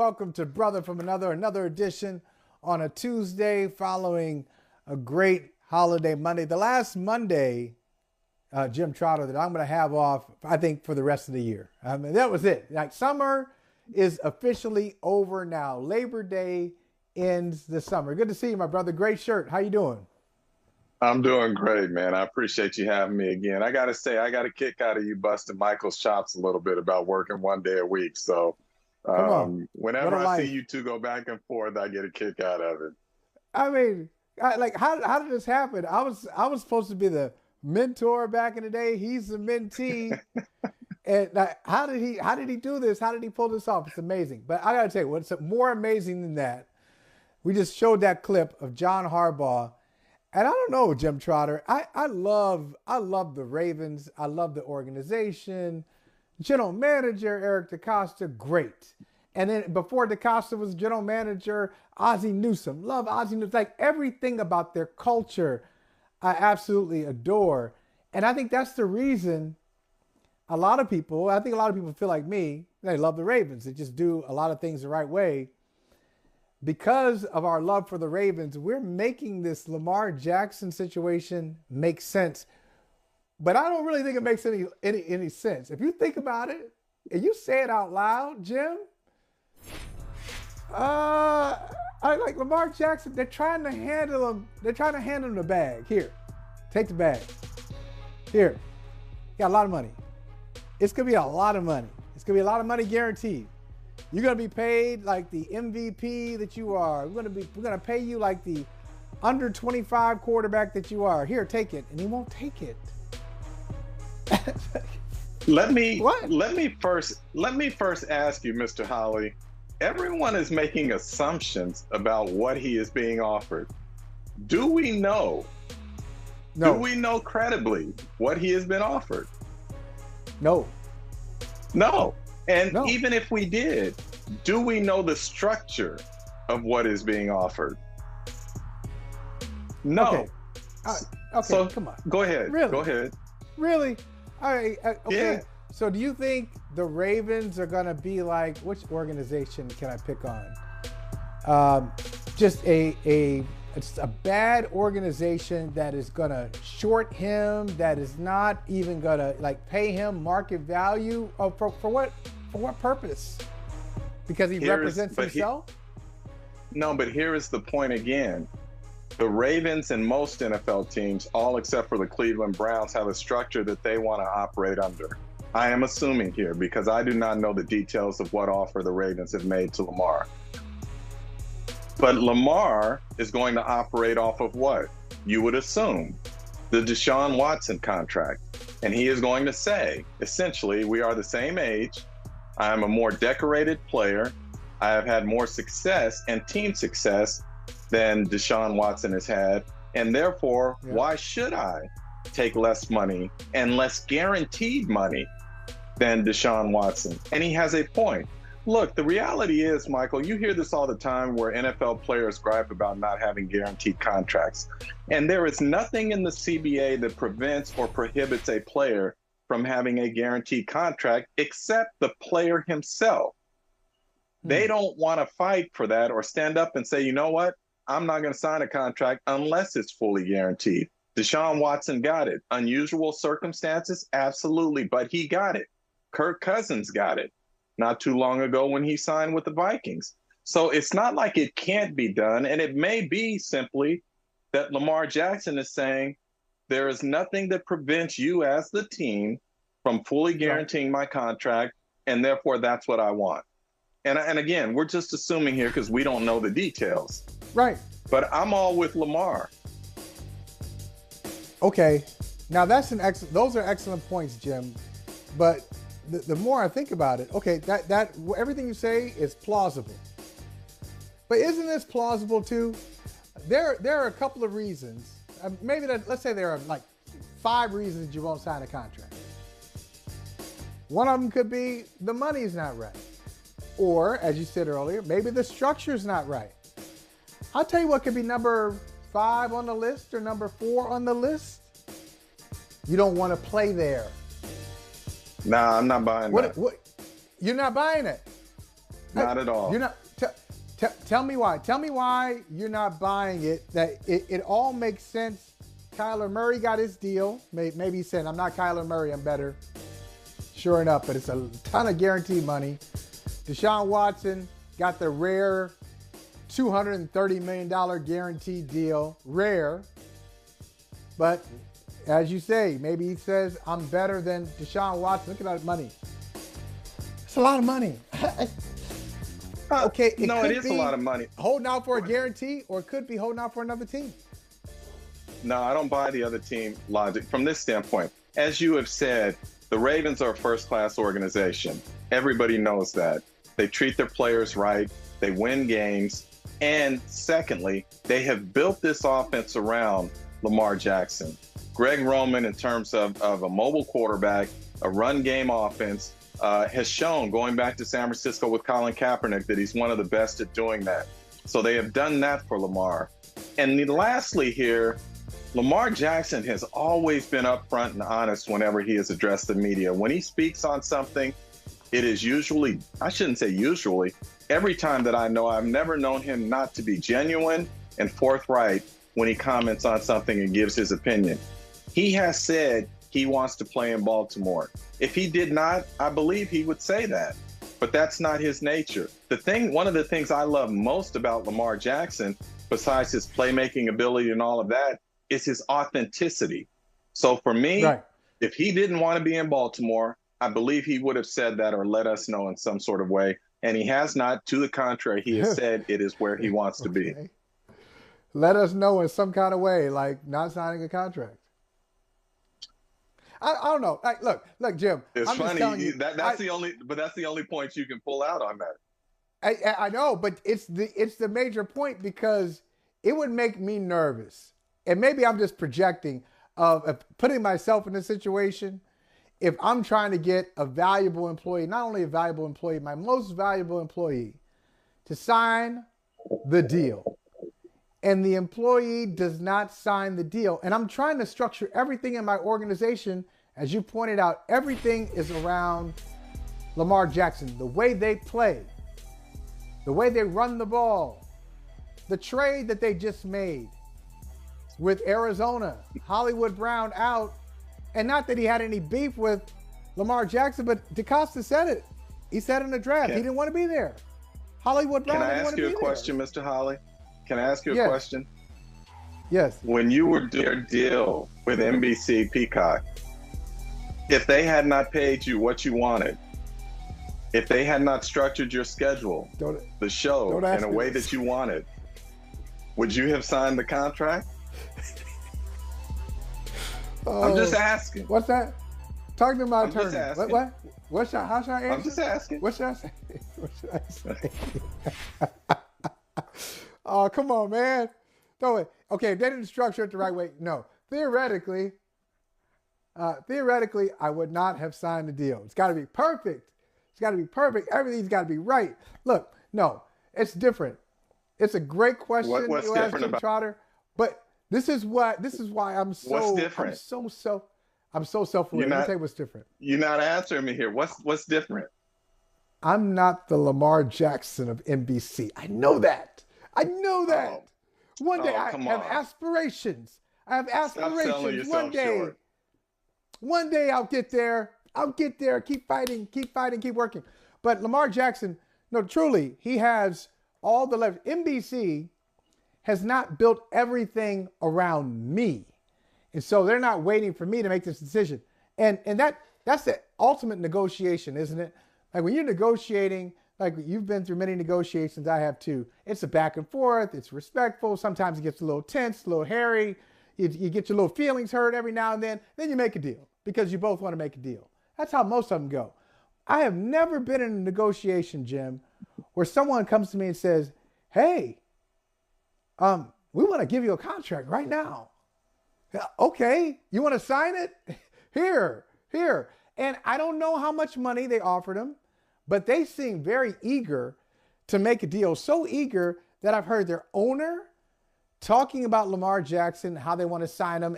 welcome to Brother from another edition on a Tuesday following a great holiday Monday. The last Monday, Jim Trotter, that I'm going to have off, I think, for the rest of the year. I mean, that was it. Like, summer is officially over now. Labor Day ends the summer. Good to see you, my brother. Great shirt. How you doing? I'm doing great, man. I appreciate you having me again. I got to say, I got a kick out of you busting Michael's chops a little bit about working one day a week. So Come on. whenever I see you two go back and forth, I get a kick out of it. I mean, how did this happen? I was supposed to be the mentor back in the day. He's the mentee. And how did he do this? How did he pull this off? It's amazing. But I got to tell you, what's more amazing than that, we just showed that clip of John Harbaugh. And I don't know, Jim Trotter, I love the Ravens. I love the organization. General manager, Eric DeCosta, great. And then before DeCosta was general manager, Ozzie Newsome. Love Ozzie Newsome. Like, everything about their culture, I absolutely adore. And I think that's the reason I think a lot of people feel like me. They love the Ravens. They just do a lot of things the right way. Because of our love for the Ravens, we're making this Lamar Jackson situation make sense. But I don't really think it makes any sense. If you think about it and you say it out loud, Jim, I like Lamar Jackson. They're trying to handle him. They're trying to hand him the bag. Here, take the bag. Here, got a lot of money. It's gonna be a lot of money. It's gonna be a lot of money guaranteed. You're gonna be paid like the MVP that you are. We're gonna pay you like the under 25 quarterback that you are. Here, take it, and he won't take it. Let me first ask you, Mr. Holly. Everyone is making assumptions about what he is being offered. Do we know? No. Do we know credibly what he has been offered? No. No. And No. even if we did, do we know the structure of what is being offered? No. Okay. Okay. So, come on. Go ahead. Really? Go ahead. Really? All right. Okay. Yeah. So do you think the Ravens are going to be like, which organization can I pick on? Just it's a bad organization that is going to short him, that is not even going to like pay him market value. For what purpose? Because he represents himself? No, but here is the point again. The Ravens and most NFL teams, all except for the Cleveland Browns, have a structure that they want to operate under. I am assuming here because I do not know the details of what offer the Ravens have made to Lamar. But Lamar is going to operate off of what? You would assume the Deshaun Watson contract. And he is going to say, essentially, we are the same age. I am a more decorated player. I have had more success and team success than Deshaun Watson has had. And therefore, Why should I take less money and less guaranteed money than Deshaun Watson? And he has a point. Look, the reality is, Michael, you hear this all the time where NFL players gripe about not having guaranteed contracts. And there is nothing in the CBA that prevents or prohibits a player from having a guaranteed contract except the player himself. They don't want to fight for that or stand up and say, you know what? I'm not going to sign a contract unless it's fully guaranteed. Deshaun Watson got it. Unusual circumstances? Absolutely. But he got it. Kirk Cousins got it not too long ago when he signed with the Vikings. So it's not like it can't be done. And it may be simply that Lamar Jackson is saying there is nothing that prevents you as the team from fully guaranteeing my contract. And therefore, that's what I want. And again, we're just assuming here because we don't know the details. Right. But I'm all with Lamar. Okay. Now those are excellent points, Jim. But the more I think about it, okay, that everything you say is plausible. But isn't this plausible too? There are a couple of reasons. Let's say there are like 5 reasons you won't sign a contract. One of them could be the money's not right. Or, as you said earlier, maybe the structure's not right. I'll tell you what could be number 5 on the list or number 4 on the list. You don't want to play there. Nah, I'm not buying that. You're not buying it? Not at all. You're not. Tell me why. Tell me why you're not buying it. That it all makes sense. Kyler Murray got his deal. Maybe he said, "I'm not Kyler Murray. I'm better." Sure enough, but it's a ton of guaranteed money. Deshaun Watson got the rare $230 million guaranteed deal. Rare. But as you say, maybe he says, I'm better than Deshaun Watson. Look at that money. It's a lot of money. Okay, it is a lot of money. Holding out for a guarantee, or it could be holding out for another team. No, I don't buy the other team logic from this standpoint. As you have said, the Ravens are a first-class organization. Everybody knows that. They treat their players right. They win games. And secondly, they have built this offense around Lamar Jackson. Greg Roman, in terms of a mobile quarterback, a run game offense, has shown, going back to San Francisco with Colin Kaepernick, that he's one of the best at doing that. So they have done that for Lamar. And lastly here, Lamar Jackson has always been upfront and honest whenever he has addressed the media. When he speaks on something, it is usually, I shouldn't say usually, every time that I know, I've never known him not to be genuine and forthright when he comments on something and gives his opinion. He has said he wants to play in Baltimore. If he did not, I believe he would say that, but that's not his nature. One of the things I love most about Lamar Jackson, besides his playmaking ability and all of that, is his authenticity. So for me, right, if he didn't want to be in Baltimore, I believe he would have said that or let us know in some sort of way. And he has not. To the contrary, he has said it is where he wants to be. Let us know in some kind of way, like not signing a contract. I don't know. Like, look, Jim. It's I'm funny. Just telling you, that's the only point you can pull out on that. I know, but it's the major point, because it would make me nervous. And maybe I'm just projecting of putting myself in a situation. If I'm trying to get a valuable employee, not only a valuable employee, my most valuable employee, to sign the deal, and the employee does not sign the deal, and I'm trying to structure everything in my organization, as you pointed out, everything is around Lamar Jackson, the way they play, the way they run the ball, the trade that they just made with Arizona, Hollywood Brown out. And not that he had any beef with Lamar Jackson, but DeCosta said it. He said in the draft, he didn't want to be there. Hollywood Brown didn't want to be there. Can I ask you a question, Mr. Holly? Can I ask you a question? Yes. When you were doing your deal with NBC Peacock, if they had not paid you what you wanted, if they had not structured your schedule, the show in a way that you wanted, would you have signed the contract? I'm just asking. What's that? Talk to my attorney. What? How should I answer? I'm just asking. What should I say? What should I say? Oh, come on, man. Throw it. Okay, if they didn't structure it the right way, no. Theoretically, I would not have signed the deal. It's got to be perfect. It's got to be perfect. Everything's got to be right. Look, no, it's different. It's a great question. What's different about Trotter? But this is why I'm so. What's different? I'm so self-aware. Let me tell you what's different. You're not answering me here. What's different? I'm not the Lamar Jackson of NBC. I know that. Oh. One day I have aspirations. Stop selling yourself short. One day I'll get there. Keep fighting, keep working. But Lamar Jackson, no, truly, he has all the leverage. NBC has not built everything around me. And so they're not waiting for me to make this decision. And that's the ultimate negotiation, isn't it? Like when you're negotiating, like you've been through many negotiations, I have too. It's a back and forth. It's respectful. Sometimes it gets a little tense, a little hairy. You get your little feelings hurt every now and then. Then you make a deal because you both want to make a deal. That's how most of them go. I have never been in a negotiation, Jim, where someone comes to me and says, hey, we want to give you a contract right now. Okay, you want to sign it? Here. And I don't know how much money they offered him, but they seem very eager to make a deal. So eager that I've heard their owner talking about Lamar Jackson, how they want to sign him,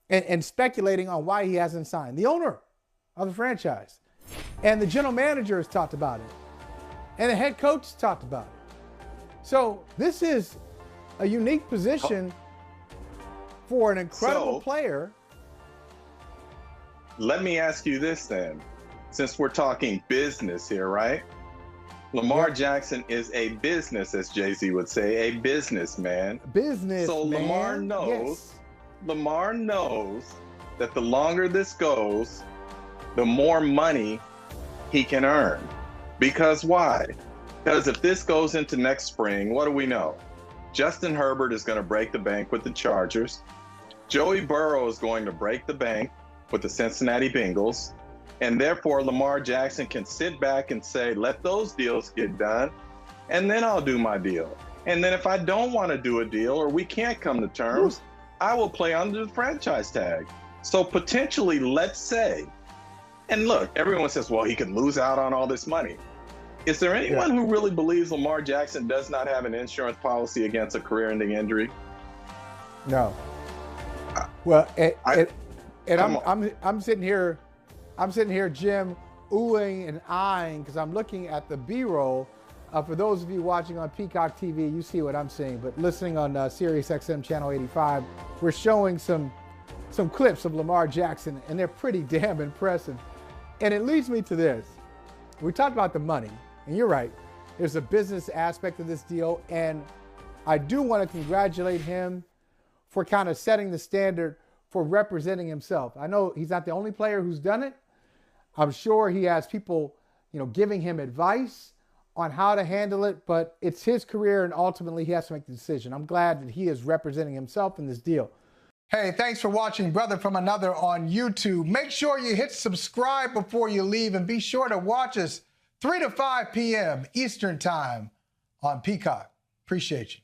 and speculating on why he hasn't signed. The owner of the franchise. And the general manager has talked about it. And the head coach talked about it. So this is a unique position for an incredible player. Let me ask you this then, since we're talking business here, right? Lamar Jackson is a business, as Jay-Z would say, a businessman. So Lamar knows, Lamar knows that the longer this goes, the more money he can earn. Because why? Because if this goes into next spring, what do we know? Justin Herbert is going to break the bank with the Chargers. Joey Burrow is going to break the bank with the Cincinnati Bengals. And therefore, Lamar Jackson can sit back and say, let those deals get done, and then I'll do my deal. And then if I don't want to do a deal or we can't come to terms, I will play under the franchise tag. So potentially, let's say, and look, everyone says, well, he could lose out on all this money. Is there anyone who really believes Lamar Jackson does not have an insurance policy against a career-ending injury? No. Well, I'm sitting here, Jim, oohing and eyeing because I'm looking at the B-roll. For those of you watching on Peacock TV, you see what I'm seeing, but listening on Sirius XM Channel 85, we're showing some clips of Lamar Jackson, and they're pretty damn impressive. And it leads me to this. We talked about the money, and you're right. There's a business aspect of this deal, and I do want to congratulate him for kind of setting the standard for representing himself. I know he's not the only player who's done it. I'm sure he has people, giving him advice on how to handle it, but it's his career, and ultimately he has to make the decision. I'm glad that he is representing himself in this deal. Hey, thanks for watching Brother from Another on YouTube. Make sure you hit subscribe before you leave, and be sure to watch us 3 to 5 p.m. Eastern Time on Peacock. Appreciate you.